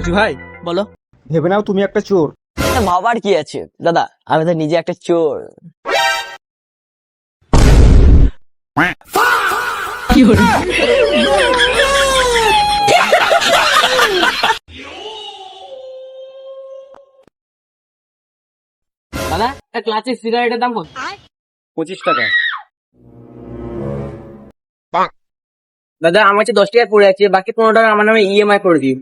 বলছি ভাই, বলো। ভেবে নাও তুমি একটা চোর। ভাবার কি আছে দাদা, আমি তো নিজে একটা চোর। দাদা একটা ক্লাসিক সিগারেটের দাম কত? 25 টাকা। দাদা আমার কাছে 10 টাকা পড়ে আছে, বাকি 15 টাকা আমার নামে ইএমআই করে দিও।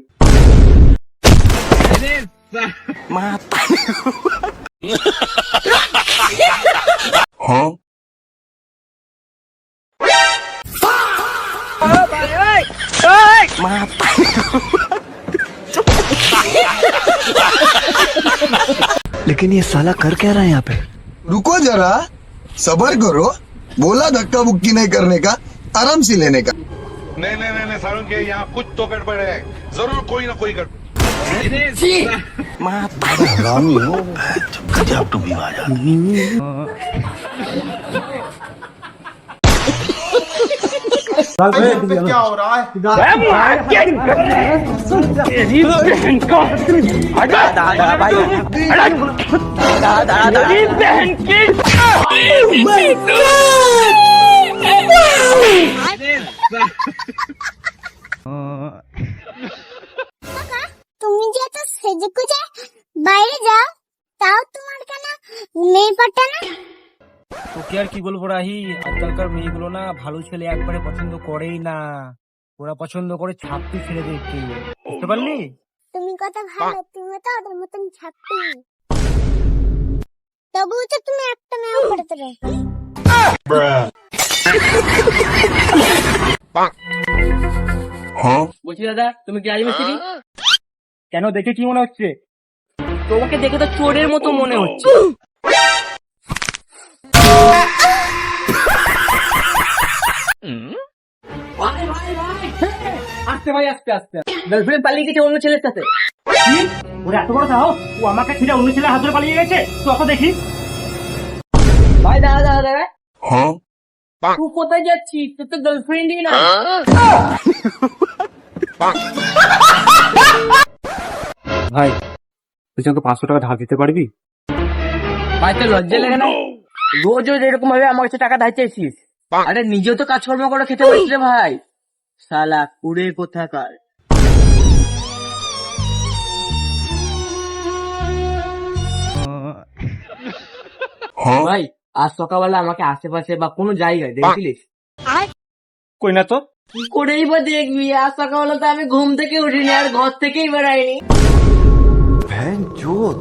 लेकिन ये साला कर क्या रहा है यहाँ पे? रुको जरा, सबर करो। बोला धक्का बुक्की नहीं करने का, आराम से लेने का। नहीं सारुण के यहाँ कुछ तो गड़बड़ है, जरूर कोई ना कोई गड़बड़। गजब टुम्मी आया। क्या हो रहा है? তুমি যে এত সেজে গুজে বাইরে যাও, তাও তোমার কেন মেয়ে পাঠা না? তোকে আর কি বলবো রাহি, আজকালকার মেয়েগুলো না ভালো ছেলে একবারে পছন্দ করেই না, ওরা পছন্দ করে ছাপটি ছেলেদেরকে, বুঝতে পারলি? তুমি কথা ভালো, তুমি তো ওদের মতন ছাপটি, তবুও তো তুমি একটা মেয়েও পড়তে রাখো। বলছি দাদা তুমি কি রাজমিস্ত্রি? কেন, দেখে কি মনে হচ্ছে? তোমাকে দেখে তো চোরের মতো মনে হচ্ছে। আস্তে ভাই, আস্তে আস্তে। গার্লফ্রেন্ড পালিয়ে গেছে অন্য ছেলের সাথে। ওর এত বড় সাহস, ও আমাকে ছেড়ে অন্য ছেলে হাত ধরে পালিয়ে গেছে। তো দেখি ভাই দাদা দাদা দাদা, তুই কোথায় যাচ্ছিস? তোর তো গার্লফ্রেন্ডই না। ভাই, তুই আমাকে 500 টাকা ধার দিতে পারবি? ভাই তোর লজ্জা লাগে না? রোজ রোজ এরকম ভাবে আমার কাছে টাকা ধার চাইছিস? আরে নিজেও তো কাজকর্ম করে খেতে পারিস রে ভাই, শালা কুড়ে কোথাকার। ভাই আজ সকালবেলা আমাকে আশেপাশে বা কোনো জায়গায় দেখছিলিস? কই না তো। কি করেই বা দেখবি, আজ সকালবেলা তো আমি ঘুম থেকে উঠিনি আর ঘর থেকেই বেড়াইনি। बहन चोद।